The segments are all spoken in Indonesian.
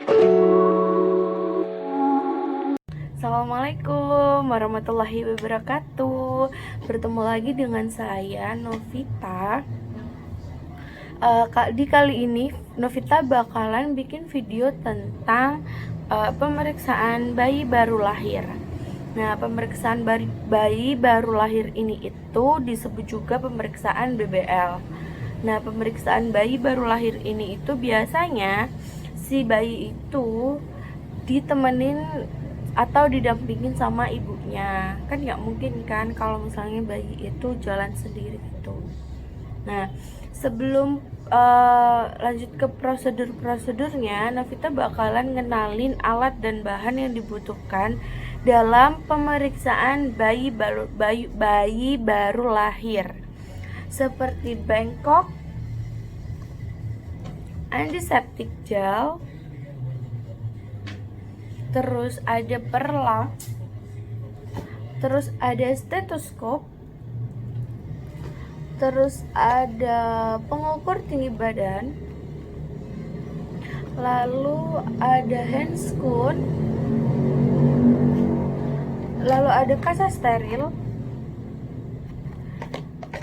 Assalamualaikum warahmatullahi wabarakatuh. Bertemu lagi dengan saya Novita. Di kali ini Novita bakalan bikin video tentang pemeriksaan bayi baru lahir. Nah, pemeriksaan bayi baru lahir ini itu disebut juga pemeriksaan BBL. Nah, pemeriksaan bayi baru lahir ini itu biasanya si bayi itu ditemenin atau didampingin sama ibunya. Kan nggak mungkin kan kalau misalnya bayi itu jalan sendiri gitu. Nah, sebelum lanjut ke prosedurnya, Novita bakalan ngenalin alat dan bahan yang dibutuhkan dalam pemeriksaan bayi baru lahir, seperti bengkok, antiseptik gel, terus ada perlang, terus ada stetoskop, terus ada pengukur tinggi badan, lalu ada handscoon, lalu ada kasa steril,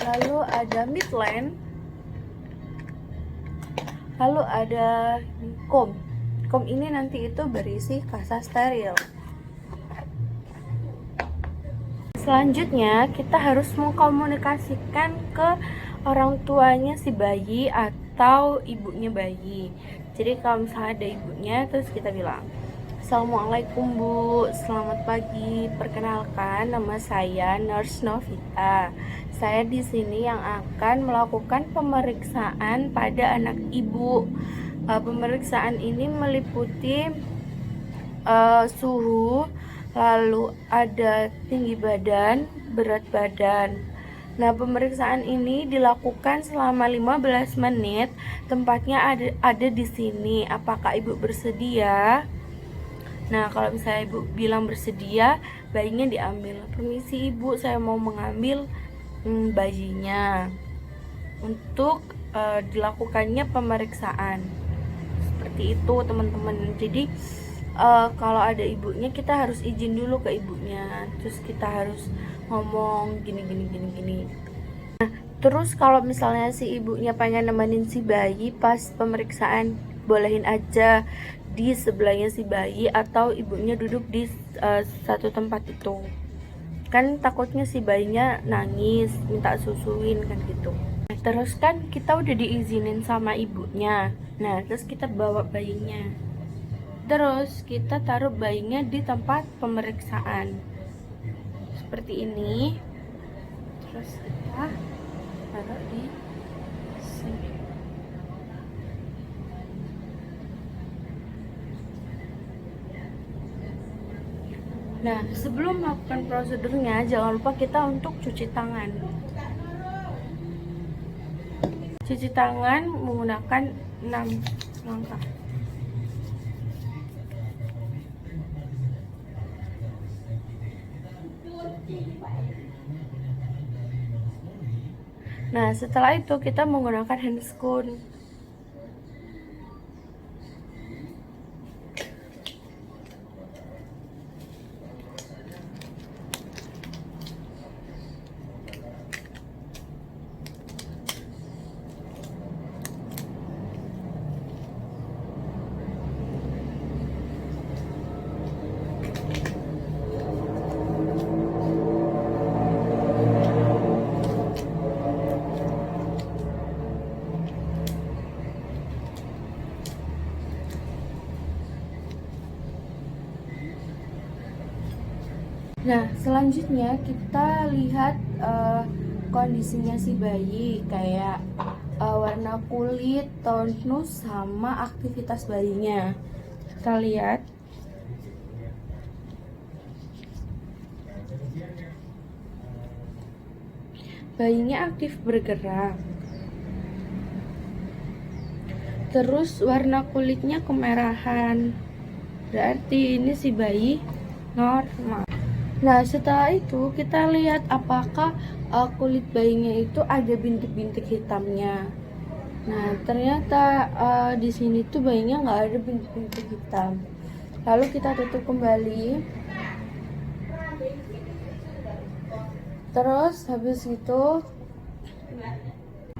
lalu ada midline, lalu ada comb. Comb ini nanti itu berisi kasa steril. Selanjutnya kita harus mengkomunikasikan ke orang tuanya si bayi atau ibunya bayi. Jadi kalau misalnya ada ibunya, terus kita bilang, "Assalamualaikum Bu, selamat pagi. Perkenalkan, nama saya Nurse Novita. Saya di sini yang akan melakukan pemeriksaan pada anak ibu. Pemeriksaan ini meliputi suhu, lalu ada tinggi badan, berat badan. Nah, pemeriksaan ini dilakukan selama 15 menit. Tempatnya ada di sini. Apakah Ibu bersedia?" Nah, kalau misalnya Ibu bilang bersedia, bayinya diambil. "Permisi Ibu, saya mau mengambil bayinya untuk dilakukannya pemeriksaan." Seperti itu teman-teman. Jadi kalau ada ibunya, kita harus izin dulu ke ibunya, terus kita harus ngomong gini. Nah, terus kalau misalnya si ibunya pengen nemenin si bayi pas pemeriksaan, bolehin aja di sebelahnya si bayi atau ibunya duduk di satu tempat itu. Kan takutnya si bayinya nangis, minta susuin kan gitu. Terus kan kita udah diizinin sama ibunya. Nah, terus kita bawa bayinya. Terus kita taruh bayinya di tempat pemeriksaan. Seperti ini. Terus kita taruh di sini. Nah, sebelum melakukan prosedurnya, jangan lupa kita untuk cuci tangan. Cuci tangan menggunakan 6 langkah. Nah, setelah itu kita menggunakan handscoon. Nah, selanjutnya kita lihat kondisinya si bayi, kayak warna kulit, tonus, sama aktivitas bayinya. Kita lihat. Bayinya aktif bergerak. Terus warna kulitnya kemerahan. Berarti ini si bayi normal. Nah, setelah itu kita lihat apakah kulit bayinya itu ada bintik-bintik hitamnya. Nah, ternyata di sini tuh bayinya nggak ada bintik-bintik hitam. Lalu kita tutup kembali. Terus habis itu,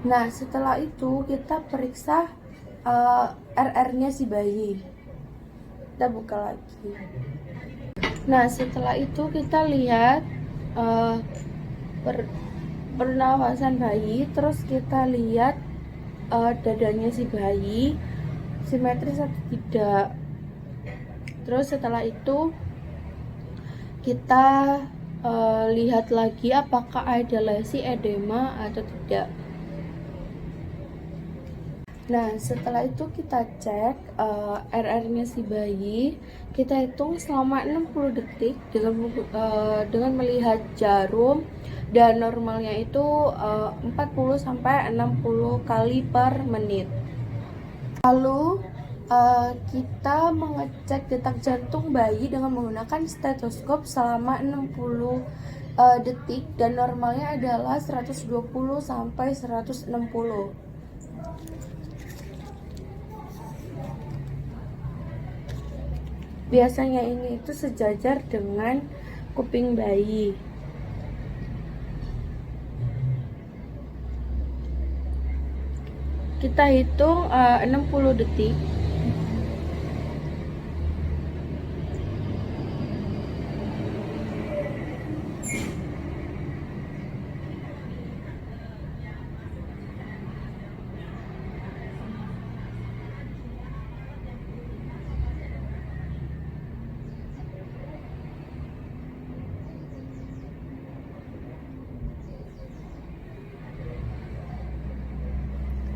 nah setelah itu kita periksa RR-nya si bayi. Kita buka lagi. Nah setelah itu kita lihat pernafasan bayi, terus kita lihat dadanya si bayi simetris atau tidak. Terus setelah itu kita lihat lagi apakah ada lesi edema atau tidak. Nah setelah itu kita cek RR-nya si bayi, kita hitung selama 60 detik dengan melihat jarum, dan normalnya itu 40-60 kali per menit. Lalu kita mengecek detak jantung bayi dengan menggunakan stetoskop selama 60 detik, dan normalnya adalah 120 sampai 160. Biasanya ini itu sejajar dengan kuping bayi. Kita hitung 60 detik.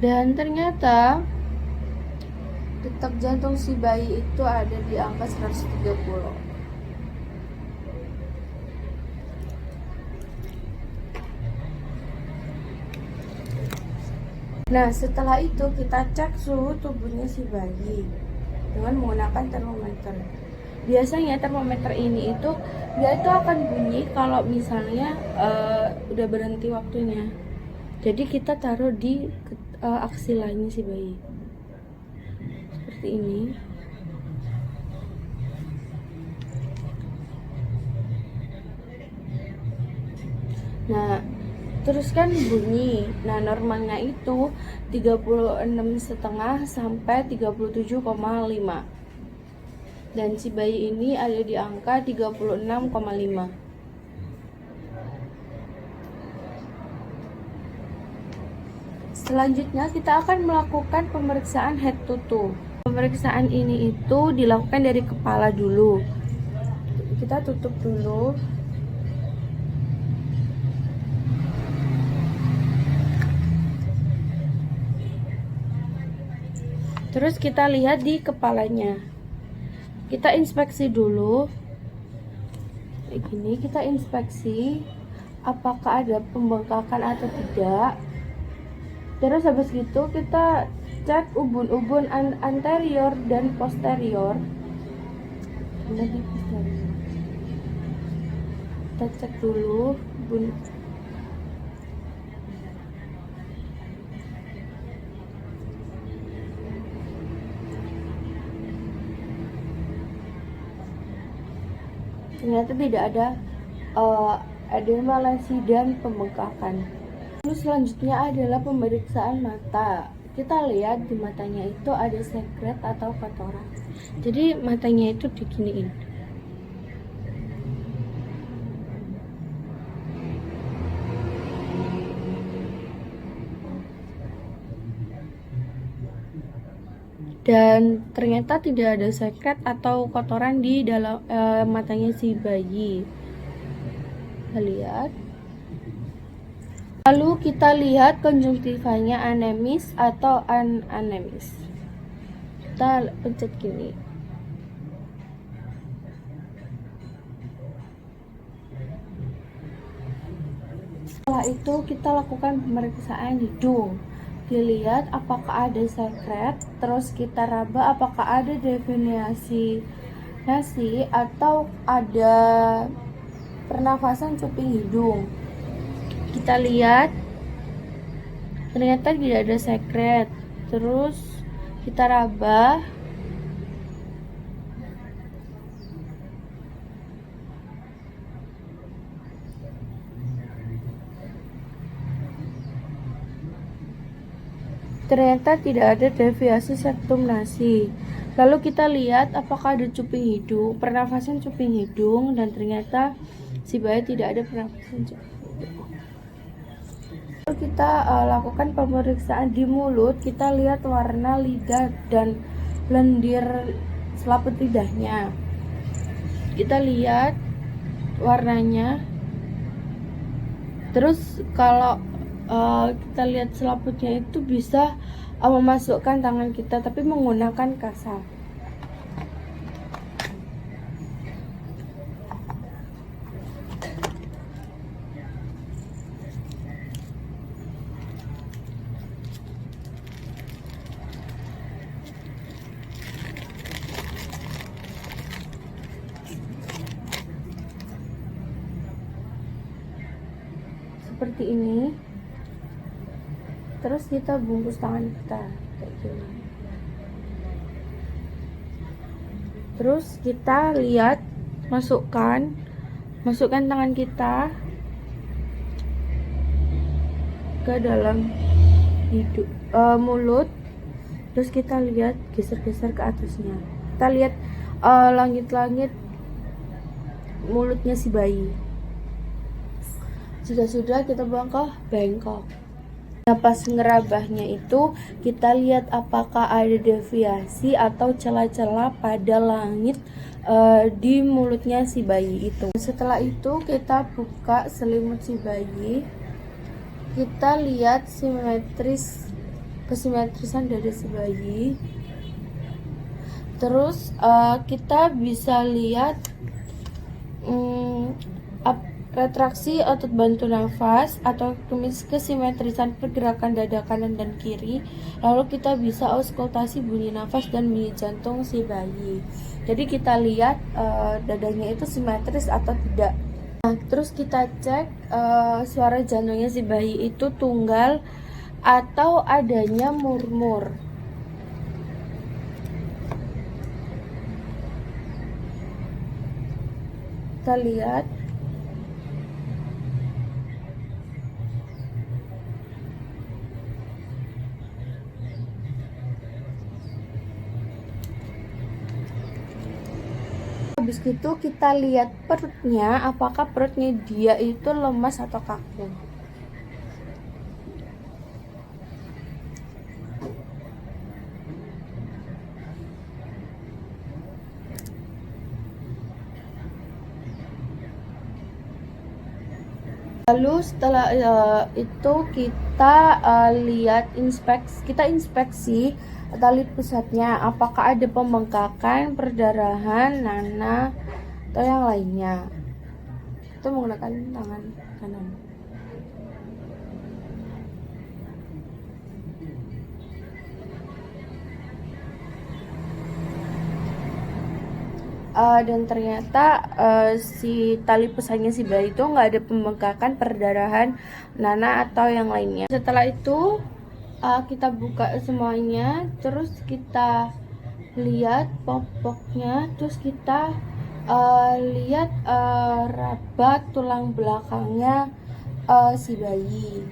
Dan ternyata detak jantung si bayi itu ada di angka 130. Nah setelah itu kita cek suhu tubuhnya si bayi dengan menggunakan termometer. Biasanya termometer ini itu dia itu akan bunyi kalau misalnya udah berhenti waktunya. Jadi kita taruh di aksilanya si bayi seperti ini. Nah terus kan bunyi. Nah normalnya itu 36,5 sampai 37,5, dan si bayi ini ada di angka 36,5. Selanjutnya kita akan melakukan pemeriksaan head to toe. Pemeriksaan ini itu dilakukan dari kepala dulu. Kita tutup dulu. Terus kita lihat di kepalanya. Kita inspeksi dulu. Kayak gini, kita inspeksi apakah ada pembengkakan atau tidak. Terus habis itu kita cek ubun-ubun anterior dan posterior. Ada di posterior. Kita cek dulu ubun. Ternyata tidak ada edema, lesi, dan pembengkakan. Lalu selanjutnya adalah pemeriksaan mata. Kita lihat di matanya itu ada sekret atau kotoran. Jadi matanya itu diginiin. Dan ternyata tidak ada sekret atau kotoran di dalam matanya si bayi. Kita lihat. Lalu kita lihat konjungtivanya anemis atau anemis. Kita pencet gini. Setelah itu kita lakukan pemeriksaan hidung. Dilihat apakah ada sekret, terus kita raba apakah ada definiasi nasi atau ada pernafasan cuping hidung. Kita lihat ternyata tidak ada sekret. Terus kita raba. Ternyata tidak ada deviasi septum nasi. Lalu kita lihat apakah ada cuping hidung, pernafasan cuping hidung, dan ternyata si bayi tidak ada pernafasan cuping hidung. Lalu kita lakukan pemeriksaan di mulut. Kita lihat warna lidah dan lendir selaput lidahnya. Kita lihat warnanya. Terus kalau kita lihat selaputnya itu bisa memasukkan tangan kita tapi menggunakan kasar. Seperti ini. Terus kita bungkus tangan kita kayak gini. Terus kita lihat, masukkan tangan kita ke dalam mulut. Terus kita lihat, geser-geser ke atasnya. Kita lihat langit-langit mulutnya si bayi. Sudah kita buang ke bengkok. Nah, pas ngerabahnya itu kita lihat apakah ada deviasi atau celah-celah pada langit di mulutnya si bayi itu. Setelah itu kita buka selimut si bayi. Kita lihat kesimetrisan dada si bayi. Terus kita bisa lihat retraksi otot bantu nafas atau kesimetrisan pergerakan dada kanan dan kiri. Lalu kita bisa auskultasi bunyi nafas dan bunyi jantung si bayi. Jadi kita lihat dadanya itu simetris atau tidak. Nah, terus kita cek suara jantungnya si bayi itu tunggal atau adanya murmur. Kita lihat. Habis itu kita lihat perutnya, apakah perutnya dia itu lemas atau kaku. Lalu setelah itu kita lihat inspeksi tali pusatnya, apakah ada pembengkakan, perdarahan, nanah, atau yang lainnya. Kita menggunakan tangan kanan. Dan ternyata si tali pusatnya si bayi itu nggak ada pembengkakan, perdarahan, nanah, atau yang lainnya. Setelah itu kita buka semuanya, terus kita lihat popoknya, terus kita lihat raba tulang belakangnya si bayi.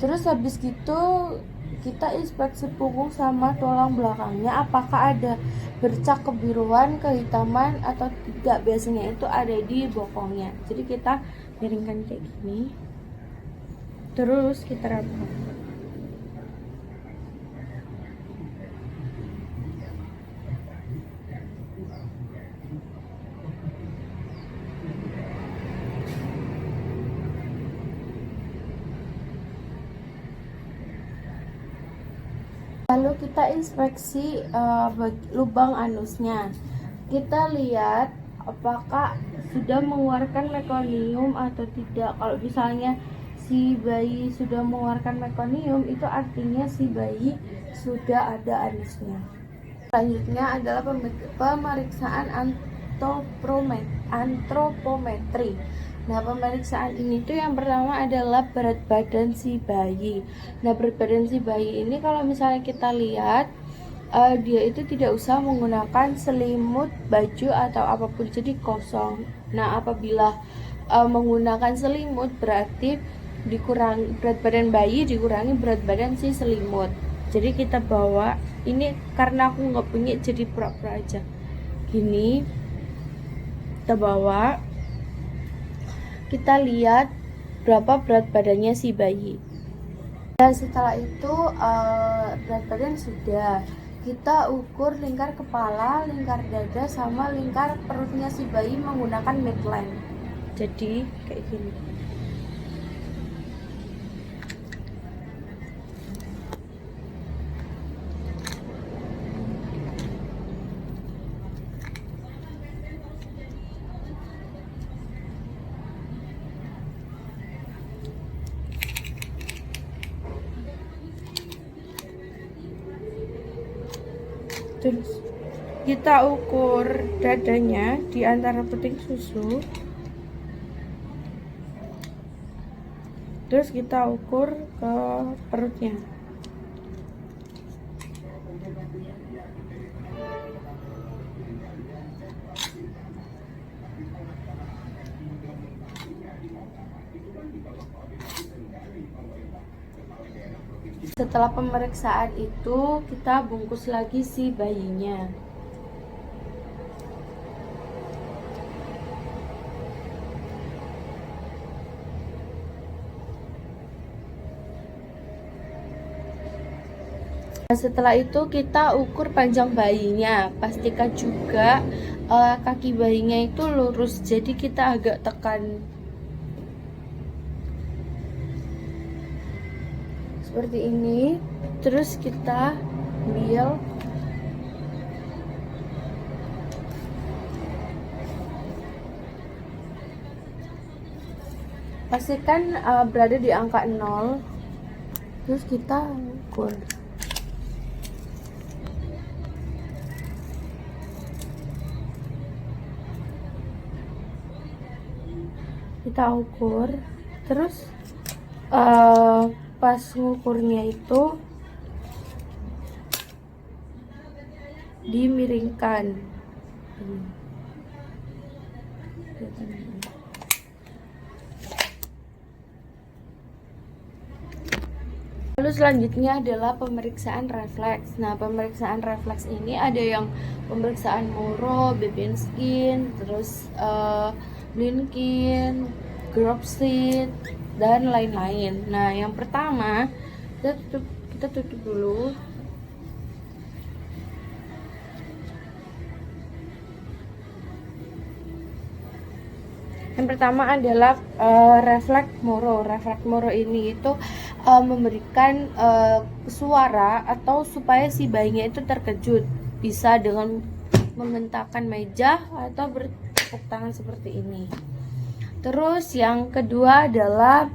Terus habis gitu kita inspeksi punggung sama tulang belakangnya, apakah ada bercak kebiruan, kehitaman atau tidak. Biasanya itu ada di bokongnya. Jadi kita miringkan kayak gini, terus kita raba. Lalu kita inspeksi lubang anusnya. Kita lihat apakah sudah mengeluarkan mekonium atau tidak. Kalau misalnya si bayi sudah mengeluarkan mekonium, itu artinya si bayi sudah ada anusnya. Selanjutnya adalah pemeriksaan antropometri. Nah, pemeriksaan ini tuh yang pertama adalah berat badan si bayi. Nah, berat badan si bayi ini kalau misalnya kita lihat dia itu tidak usah menggunakan selimut, baju atau apapun, jadi kosong. Nah, apabila menggunakan selimut berarti dikurangi berat badan bayi, dikurangi berat badan si selimut. Jadi kita bawa ini, karena aku nggak punya jadi pura-pura aja gini, kita bawa, kita lihat berapa berat badannya si bayi. Dan setelah itu berat badan sudah, kita ukur lingkar kepala, lingkar dada, sama lingkar perutnya si bayi menggunakan midline. Jadi kayak gini. Terus kita ukur dadanya di antara puting susu. Terus kita ukur ke perutnya. Setelah pemeriksaan itu kita bungkus lagi si bayinya. Setelah itu kita ukur panjang bayinya, pastikan juga kaki bayinya itu lurus, jadi kita agak tekan seperti ini. Terus kita ambil pastikan berada di angka 0. Terus kita ukur. Terus pas ngukurnya itu dimiringkan. Lalu selanjutnya adalah pemeriksaan refleks. Nah, pemeriksaan refleks ini ada yang pemeriksaan Moro, Babinski, terus Blinkin, Grobstein, dan lain-lain. Nah, yang pertama kita tutup dulu. Yang pertama adalah refleks Moro. Refleks Moro ini itu memberikan suara atau supaya si bayinya itu terkejut, bisa dengan membentangkan meja atau bertepuk tangan seperti ini. Terus yang kedua adalah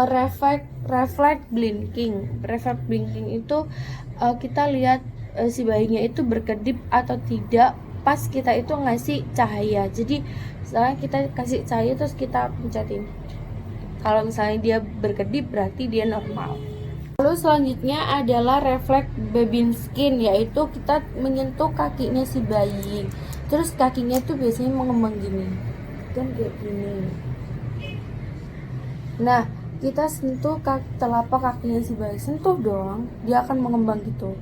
refleks blinking. Refleks blinking itu kita lihat si bayinya itu berkedip atau tidak pas kita itu ngasih cahaya. Jadi misalnya kita kasih cahaya terus kita pencetin, kalau misalnya dia berkedip berarti dia normal. Lalu selanjutnya adalah refleks Babinski, yaitu kita menyentuh kakinya si bayi. Terus kakinya tuh biasanya mengembang gini, kan kayak gini. Nah, kita sentuh telapak kakinya si bayi, sentuh dong, dia akan mengembang gitu.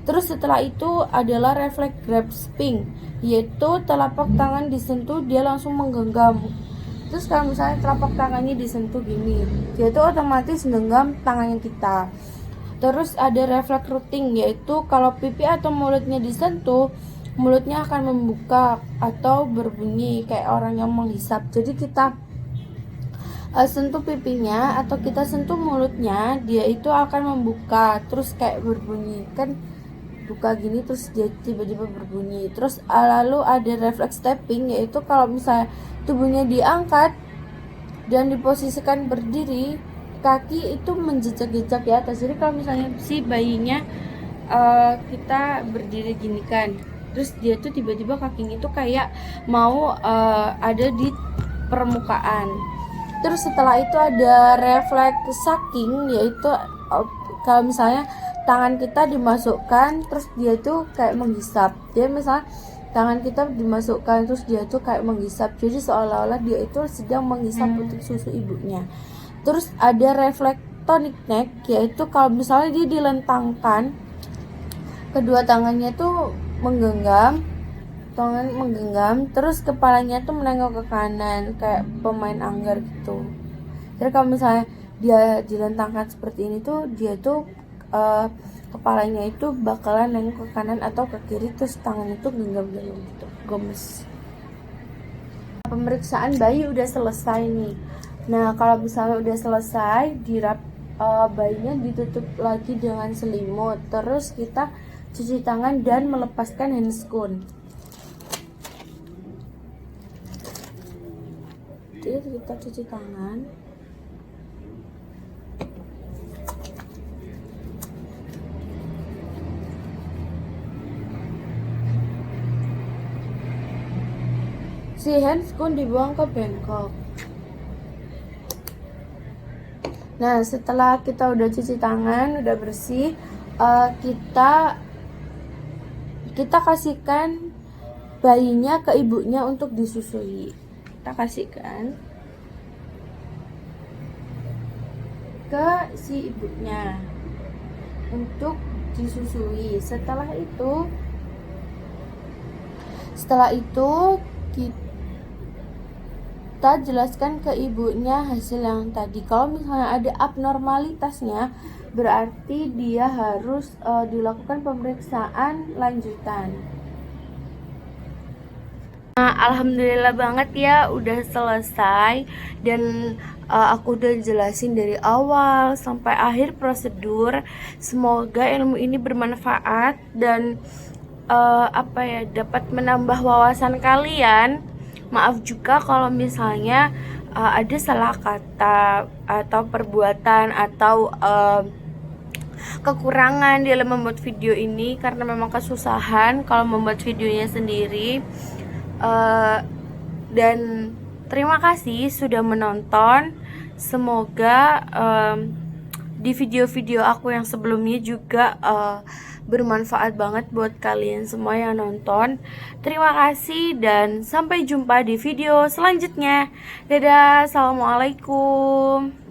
Terus setelah itu adalah refleks grasping, yaitu telapak tangan disentuh dia langsung menggenggam. Terus kalau misalnya telapak tangannya disentuh gini, dia itu otomatis menggenggam tangannya kita. Terus ada refleks rooting, yaitu kalau pipi atau mulutnya disentuh, mulutnya akan membuka atau berbunyi kayak orang yang menghisap. Jadi kita sentuh pipinya atau kita sentuh mulutnya, dia itu akan membuka terus kayak berbunyi, kan buka gini terus dia tiba-tiba berbunyi. Terus lalu ada refleks stepping, yaitu kalau misalnya tubuhnya diangkat dan diposisikan berdiri, kaki itu menjejak-jejak di atas. Jadi kalau misalnya si bayinya kita berdiri gini kan, terus dia tuh tiba-tiba kakinya itu kayak mau ada di permukaan. Terus setelah itu ada refleks sucking, yaitu kalau misalnya tangan kita dimasukkan terus dia tuh kayak menghisap. Dia misalnya tangan kita dimasukkan terus dia tuh kayak menghisap, jadi seolah-olah dia itu sedang menghisap untuk susu ibunya. Terus ada refleks tonic neck, yaitu kalau misalnya dia dilentangkan, kedua tangannya tuh menggenggam, terus kepalanya tuh menengok ke kanan kayak pemain anggar gitu. Jadi kalau misalnya dia dilentangkan seperti ini tuh dia tuh kepalanya itu bakalan nengok ke kanan atau ke kiri, terus tangannya tuh genggam-genggam gitu, gemes. Pemeriksaan bayi udah selesai nih. Nah kalau misalnya udah selesai, bayinya ditutup lagi dengan selimut, terus kita cuci tangan dan melepaskan handscoon. Jadi kita cuci tangan. Si handscoon dibuang ke bengkok. Nah setelah kita udah cuci tangan, udah bersih, kita kasihkan bayinya ke ibunya untuk disusui. Kita kasihkan ke si ibunya untuk disusui. Setelah itu kita jelaskan ke ibunya hasil yang tadi. Kalau misalnya ada abnormalitasnya, berarti dia harus dilakukan pemeriksaan lanjutan. Nah, alhamdulillah banget ya udah selesai, dan aku udah jelasin dari awal sampai akhir prosedur. Semoga ilmu ini bermanfaat dan dapat menambah wawasan kalian. Maaf juga kalau misalnya ada salah kata atau perbuatan atau kekurangan dalam membuat video ini, karena memang kesusahan kalau membuat videonya sendiri. Dan terima kasih sudah menonton. Semoga di video-video aku yang sebelumnya juga bermanfaat banget buat kalian semua yang nonton. Terima kasih dan sampai jumpa di video selanjutnya. Dadah, assalamualaikum.